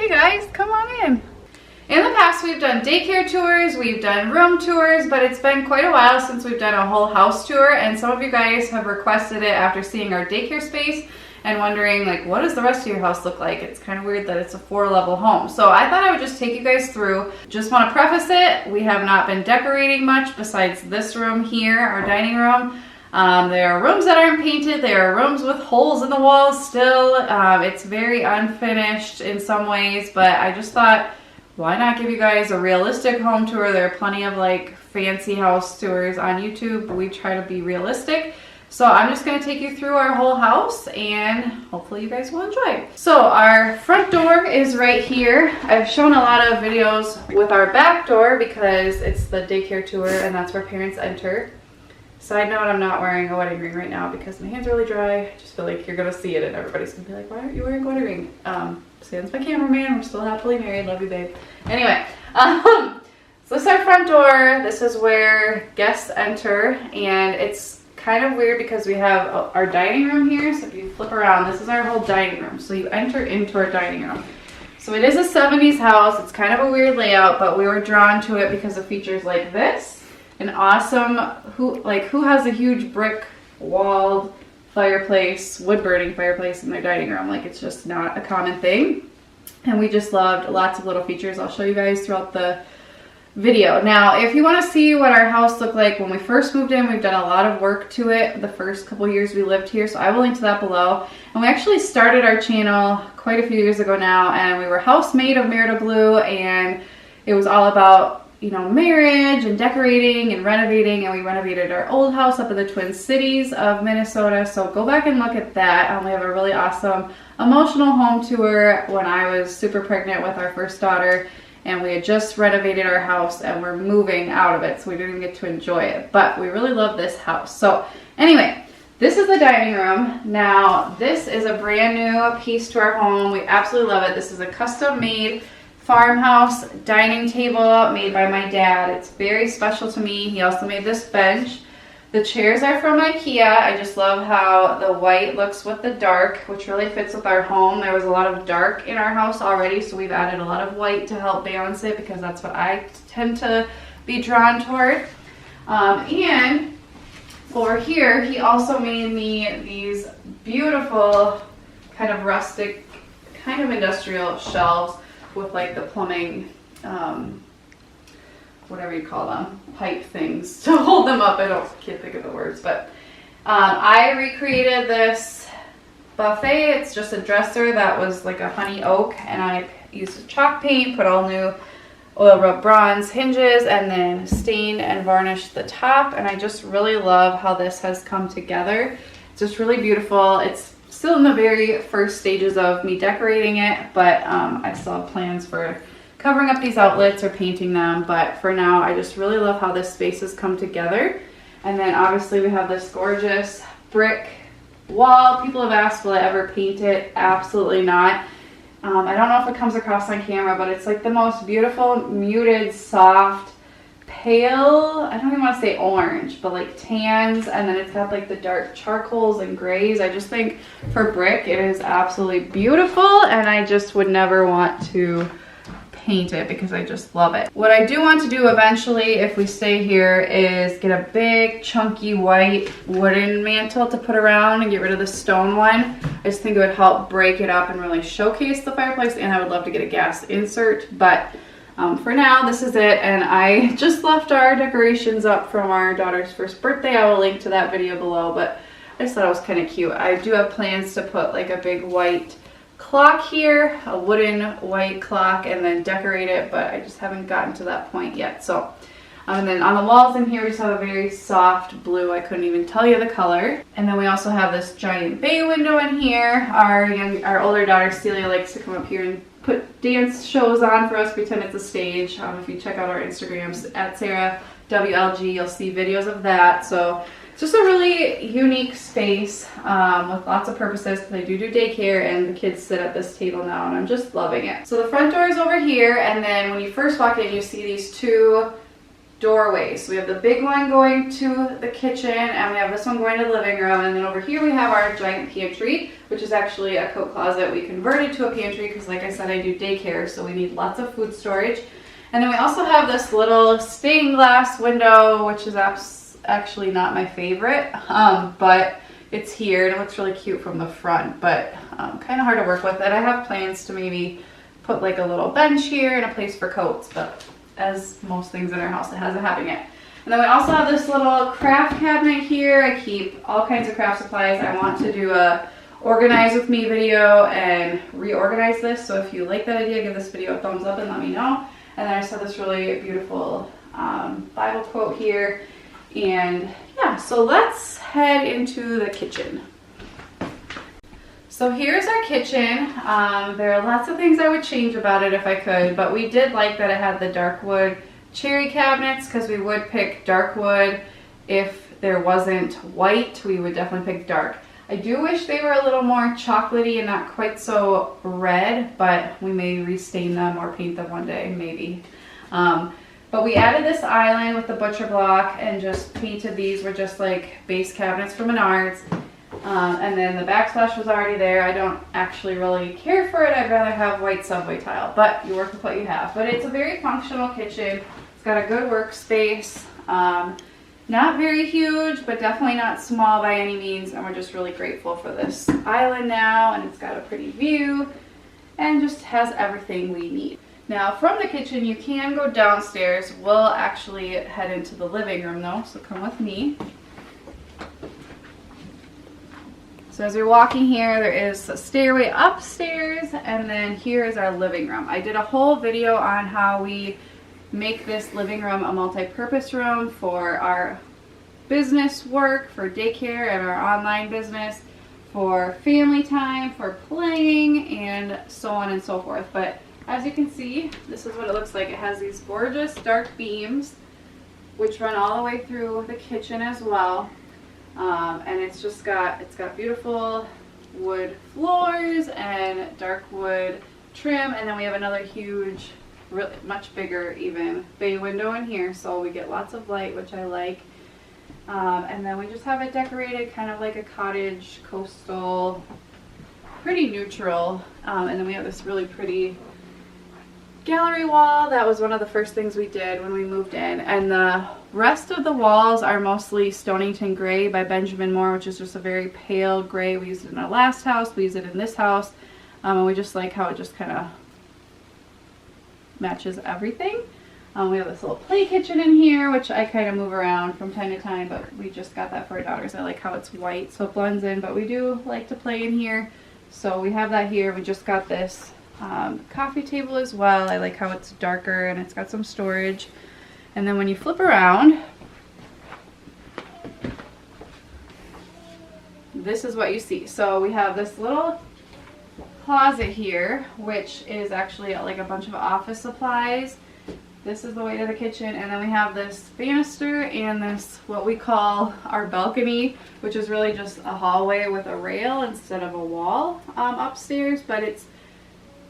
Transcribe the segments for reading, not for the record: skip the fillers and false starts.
Hey guys, come on in. In the past, we've done daycare tours, we've done room tours, but it's been quite a while since we've done a whole house tour, and some of you guys have requested it after seeing our daycare space and wondering, like, what does the rest of your house look like? It's kind of weird that it's a 4-level home. So I thought I would just take you guys through. Just want to preface it, we have not been decorating much besides this room here, our dining room. There are rooms that aren't painted, there are rooms with holes in the walls still. It's very unfinished in some ways, but I just thought, why not give you guys a realistic home tour? There are plenty of like fancy house tours on YouTube, but we try to be realistic. So I'm just going to take you through our whole house and hopefully you guys will enjoy. So our front door is right here. I've shown a lot of videos with our back door because it's the daycare tour and that's where parents enter. Side note, I'm not wearing a wedding ring right now because my hands are really dry. I just feel like you're going to see it and everybody's going to be like, why aren't you wearing a wedding ring? Sam's my cameraman. We're still happily married. Love you, babe. Anyway, so this is our front door. This is where guests enter, and it's kind of weird because we have our dining room here. So if you flip around, this is our whole dining room. So you enter into our dining room. So it is a 70s house. It's kind of a weird layout, but we were drawn to it because of features like this. An awesome, who has a huge brick walled fireplace, wood burning fireplace in their dining room. Like, it's just not a common thing. And we just loved lots of little features. I'll show you guys throughout the video. Now, if you want to see what our house looked like when we first moved in, we've done a lot of work to it the first couple years we lived here, so I will link to that below. And we actually started our channel quite a few years ago now, and we were housemaid of Merida Blue, and it was all about, you know, marriage and decorating and renovating, and we renovated our old house up in the Twin Cities of Minnesota. So go back and look at that. We have a really awesome emotional home tour when I was super pregnant with our first daughter, and we had just renovated our house and we're moving out of it, so we didn't even get to enjoy it, but we really love this house. So anyway, this is the dining room. Now, this is a brand new piece to our home. We absolutely love it. This is a custom made farmhouse dining table made by my dad. It's very special to me. He also made this bench. The chairs are from IKEA. I just love how the white looks with the dark, which really fits with our home. There was a lot of dark in our house already, so we've added a lot of white to help balance it because that's what I tend to be drawn toward. And over here, he also made me these beautiful kind of rustic, kind of industrial shelves with like the plumbing, whatever you call them, pipe things to hold them up. Can't think of the words, but I recreated this buffet. It's just a dresser that was like a honey oak, and I used a chalk paint, put all new oil rub bronze hinges, and then stained and varnished the top. And I just really love how this has come together. It's just really beautiful. It's still in the very first stages of me decorating it, but I still have plans for covering up these outlets or painting them. But for now, I just really love how this space has come together. And then obviously we have this gorgeous brick wall. People have asked, will I ever paint it? Absolutely not. I don't know if it comes across on camera, but it's like the most beautiful, muted, soft, pale, I don't even want to say orange, but like tans, and then it's got like the dark charcoals and grays. I just think for brick it is absolutely beautiful, and I just would never want to paint it because I just love it. What I do want to do eventually, if we stay here, is get a big chunky white wooden mantle to put around and get rid of the stone one. I just think it would help break it up and really showcase the fireplace, and I would love to get a gas insert, but for now, this is it, and I just left our decorations up from our daughter's first birthday. I will link to that video below, but I just thought it was kind of cute. I do have plans to put like a big white clock here, a wooden white clock, and then decorate it, but I just haven't gotten to that point yet. So, and then on the walls in here, we just have a very soft blue. I couldn't even tell you the color. And then we also have this giant bay window in here. Our older daughter, Celia, likes to come up here and put dance shows on for us, pretend it's a stage. If you check out our Instagrams at Sarah WLG, you'll see videos of that. So it's just a really unique space with lots of purposes, because I do daycare and the kids sit at this table now, and I'm just loving it. So the front door is over here, and then when you first walk in, you see these two doorways. So we have the big one going to the kitchen, and we have this one going to the living room, and then over here we have our giant pantry, which is actually a coat closet. We converted to a pantry because, like I said, I do daycare, so we need lots of food storage. And then we also have this little stained glass window, which is actually not my favorite, but it's here and it looks really cute from the front, but kind of hard to work with it. I have plans to maybe put like a little bench here and a place for coats, but as most things in our house, it hasn't happened yet. And then we also have this little craft cabinet here. I keep all kinds of craft supplies. I want to do a organize with me video and reorganize this, so if you like that idea, give this video a thumbs up and let me know. And then I just have this really beautiful Bible quote here. And yeah, so let's head into the kitchen. So here's our kitchen. There are lots of things I would change about it if I could, but we did like that it had the dark wood cherry cabinets, because we would pick dark wood. If there wasn't white, we would definitely pick dark. I do wish they were a little more chocolatey and not quite so red, but we may restain them or paint them one day, maybe. But we added this island with the butcher block and just painted these. Were just like base cabinets from Menards. And then the backsplash was already there. I don't actually really care for it. I'd rather have white subway tile, but you work with what you have. But it's a very functional kitchen. It's got a good workspace. Not very huge, but definitely not small by any means. And we're just really grateful for this island now. And it's got a pretty view and just has everything we need. Now from the kitchen, you can go downstairs. We'll actually head into the living room though, so come with me. So as you're walking here, there is a stairway upstairs, and then here is our living room. I did a whole video on how we make this living room a multi-purpose room for our business work, for daycare and our online business, for family time, for playing, and so on and so forth. But as you can see, this is what it looks like. It has these gorgeous dark beams, which run all the way through the kitchen as well. And it's got beautiful wood floors and dark wood trim. And then we have another huge, really much bigger even bay window in here, so we get lots of light, which I like. And then we just have it decorated kind of like a cottage, coastal, pretty neutral. And then we have this really pretty gallery wall. That was one of the first things we did when we moved in. And the rest of the walls are mostly Stonington Gray by Benjamin Moore, which is just a very pale gray. We used it in our last house. We use it in this house. And we just like how it just kind of matches everything. We have this little play kitchen in here, which I kind of move around from time to time, but we just got that for our daughters. I like how it's white, so it blends in, but we do like to play in here. So we have that here. We just got this coffee table as well. I like how it's darker and it's got some storage. And then when you flip around, this is what you see. So we have this little closet here, which is actually like a bunch of office supplies. This is the way to the kitchen, and then we have this banister and this, what we call our balcony, which is really just a hallway with a rail instead of a wall upstairs. But it's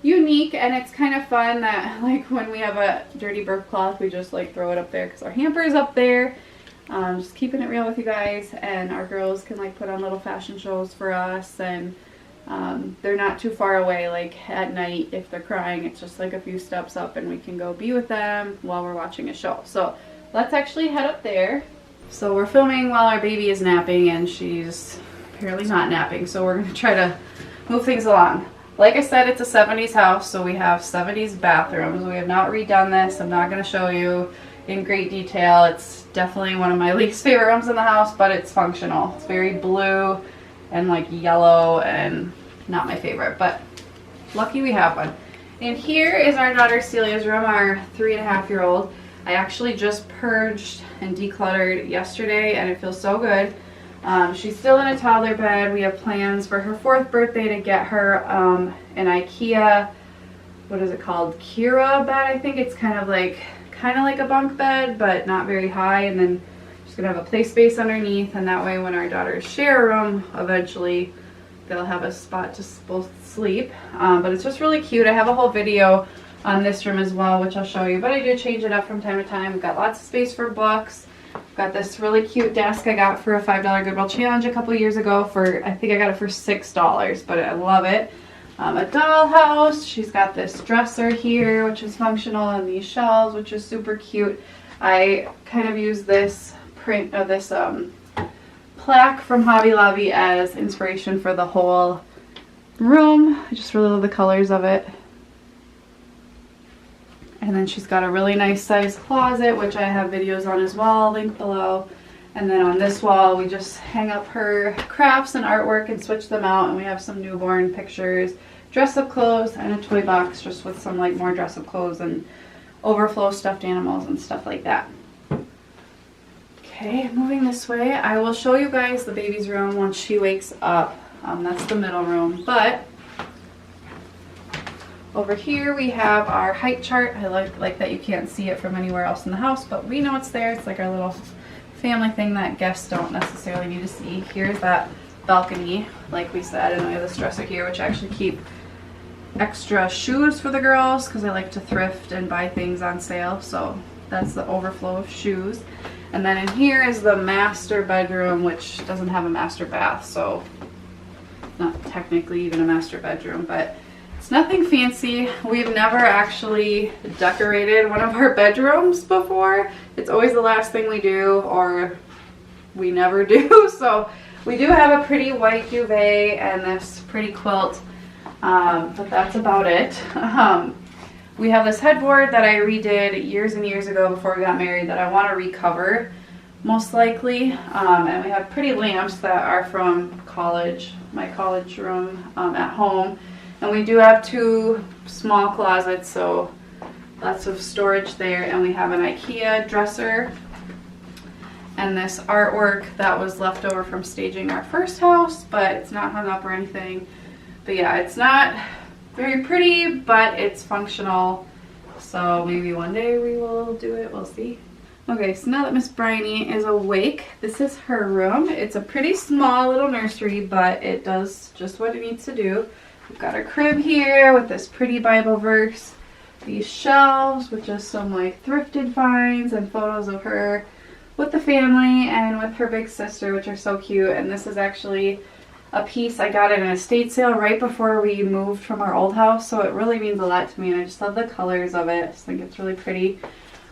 unique, and it's kind of fun that like when we have a dirty burp cloth, we just like throw it up there because our hamper is up there. Just keeping it real with you guys, and our girls can like put on little fashion shows for us, and they're not too far away. Like at night, if they're crying, it's just like a few steps up and we can go be with them while we're watching a show. So let's actually head up there. So we're filming while our baby is napping, and she's apparently not napping, so we're going to try to move things along. Like I said, it's a 70s house, so we have 70s bathrooms. We have not redone this. I'm not going to show you in great detail. It's definitely one of my least favorite rooms in the house, but it's functional. It's very blue and like yellow, and not my favorite, but lucky we have one. And here is our daughter Celia's room, our 3.5-year-old. I actually just purged and decluttered yesterday, and it feels so good. She's still in a toddler bed. We have plans for her 4th birthday to get her an IKEA, what is it called, Kira bed. I think it's kind of like a bunk bed, but not very high, and then she's gonna have a play space underneath, and that way when our daughters share a room, eventually they'll have a spot to both sleep. But it's just really cute. I have a whole video on this room as well, which I'll show you, but I do change it up from time to time. We've got lots of space for books. Got this really cute desk I got for a $5 Goodwill Challenge a couple years ago for, I think I got it for $6, but I love it. A dollhouse. She's got this dresser here, which is functional, and these shelves, which is super cute. I kind of use this print of this plaque from Hobby Lobby as inspiration for the whole room. I just really love the colors of it. And then she's got a really nice size closet, which I have videos on as well, link below. And then on this wall, we just hang up her crafts and artwork and switch them out. And we have some newborn pictures, dress-up clothes, and a toy box just with some like more dress-up clothes and overflow stuffed animals and stuff like that. Okay, moving this way, I will show you guys the baby's room once she wakes up. That's the middle room, but over here we have our height chart. I like that you can't see it from anywhere else in the house, but we know it's there. It's like our little family thing that guests don't necessarily need to see. Here's that balcony, like we said, and we have this dresser here, which I actually keep extra shoes for the girls because I like to thrift and buy things on sale, so that's the overflow of shoes. And then in here is the master bedroom, which doesn't have a master bath, so not technically even a master bedroom, but it's nothing fancy. We've never actually decorated one of our bedrooms before. It's always the last thing we do, or we never do. So we do have a pretty white duvet and this pretty quilt, but that's about it. We have this headboard that I redid years and years ago before we got married that I want to recover, most likely. And we have pretty lamps that are from college, my college room at home. And we do have 2 small closets, so lots of storage there. And we have an IKEA dresser and this artwork that was left over from staging our first house, but it's not hung up or anything. But yeah, it's not very pretty, but it's functional. So maybe one day we will do it, we'll see. Okay, so now that Miss Bryony is awake, this is her room. It's a pretty small little nursery, but it does just what it needs to do. We've got our crib here with this pretty Bible verse, these shelves with just some like thrifted finds and photos of her with the family and with her big sister, which are so cute. And this is actually a piece I got at an estate sale right before we moved from our old house, so it really means a lot to me, and I just love the colors of it. I just think it's really pretty.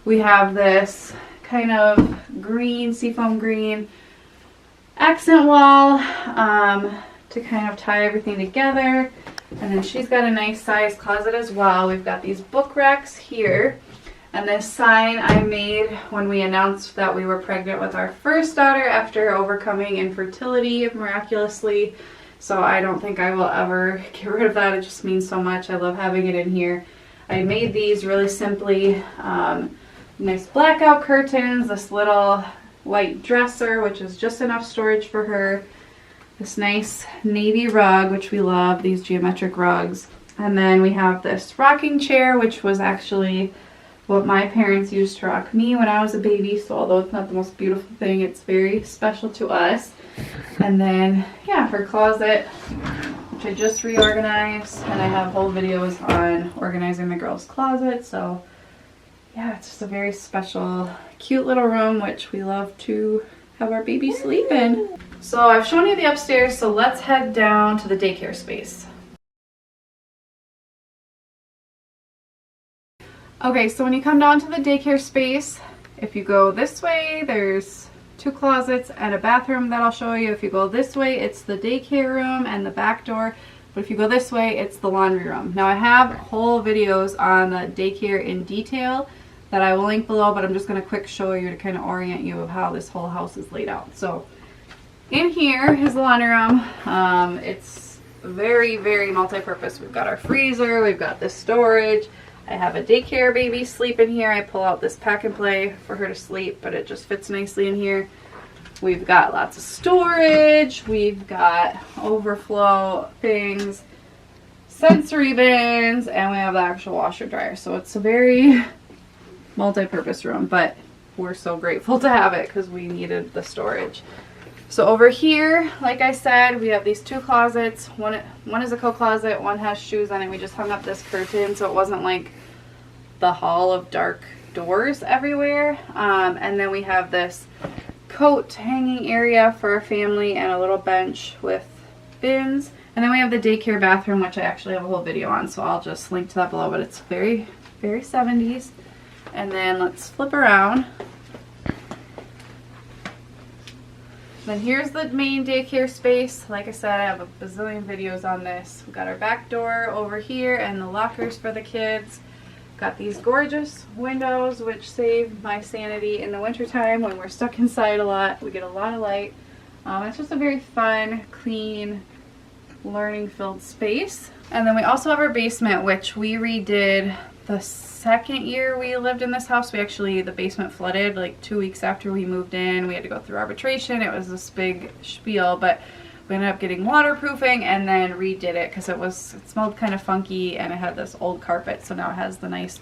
We have this kind of green, seafoam green accent wall to kind of tie everything together. And then she's got a nice size closet as well. We've got these book racks here. And this sign I made when we announced that we were pregnant with our first daughter after overcoming infertility miraculously. So I don't think I will ever get rid of that. It just means so much. I love having it in here. I made these really simply. Nice blackout curtains, this little white dresser, which is just enough storage for her. This nice navy rug, which we love, these geometric rugs. And then we have this rocking chair, which was actually what my parents used to rock me when I was a baby. So although it's not the most beautiful thing, it's very special to us. And then, yeah, her closet, which I just reorganized. And I have whole videos on organizing the girls' closet. So yeah, it's just a very special, cute little room, which we love to have our baby sleep in. So I've shown you the upstairs, so let's head down to the daycare space. Okay, so when you come down to the daycare space, if you go this way, there's 2 closets and a bathroom that I'll show you. If you go this way, it's the daycare room and the back door. But if you go this way, it's the laundry room. Now I have whole videos on the daycare in detail that I will link below, but I'm just going to quick show you to kind of orient you of how this whole house is laid out. So in here is the laundry room. It's very, very multi-purpose. We've got our freezer, we've got this storage. I have a daycare baby sleep in here. I pull out this pack and play for her to sleep, but it just fits nicely in here. We've got lots of storage. We've got overflow things, sensory bins, and we have the actual washer dryer. So it's a very multi-purpose room, but we're so grateful to have it because we needed the storage. So over here, like I said, we have these 2 closets. One is a coat closet, one has shoes on it. We just hung up this curtain so it wasn't like the hall of dark doors everywhere. And then we have this coat hanging area for our family and a little bench with bins. And then we have the daycare bathroom, which I actually have a whole video on, so I'll just link to that below, but it's very, very 70s. And then let's flip around. Then here's the main daycare space. Like I said, I have a bazillion videos on this. We've got our back door over here and the lockers for the kids. Got these gorgeous windows, which save my sanity in the wintertime when we're stuck inside a lot. We get a lot of light. It's just a very fun, clean, learning-filled space. And then we also have our basement, which we redid the second year we lived in this house. The basement flooded like 2 weeks after we moved in. We had to go through arbitration. It was this big spiel, but we ended up getting waterproofing and then redid it because it smelled kind of funky and it had this old carpet. So now it has the nice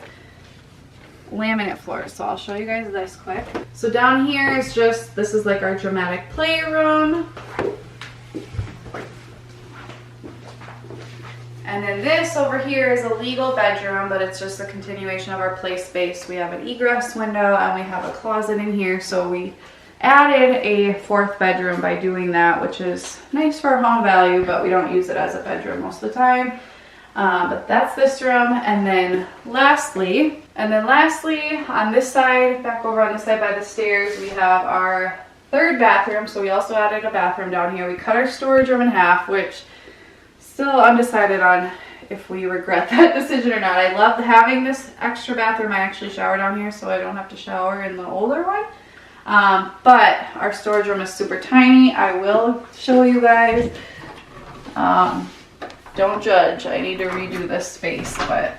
laminate floors. So I'll show you guys this quick. So down here is this is like our dramatic playroom. And then this over here is a legal bedroom, but it's just a continuation of our play space. We have an egress window and we have a closet in here. So we added a fourth bedroom by doing that, which is nice for home value, but we don't use it as a bedroom most of the time. But that's this room. And then lastly, on this side, back over on this side by the stairs, we have our third bathroom. So we also added a bathroom down here. We cut our storage room in half, which still undecided on if we regret that decision or not. I love having this extra bathroom. I actually shower down here so I don't have to shower in the older one. But our storage room is super tiny. I will show you guys. Don't judge. I need to redo this space, but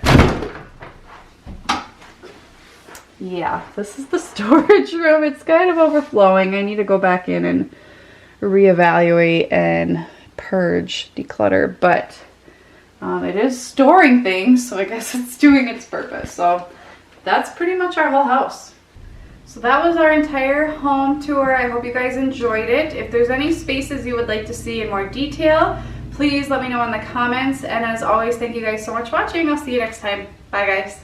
yeah, this is the storage room. It's kind of overflowing. I need to go back in and reevaluate and purge, declutter, but it is storing things, so I guess it's doing its purpose. So that's pretty much our whole house. So that was our entire home tour. I hope you guys enjoyed it. If there's any spaces you would like to see in more detail, please let me know in the comments. And as always, thank you guys so much for watching. I'll see you next time. Bye guys.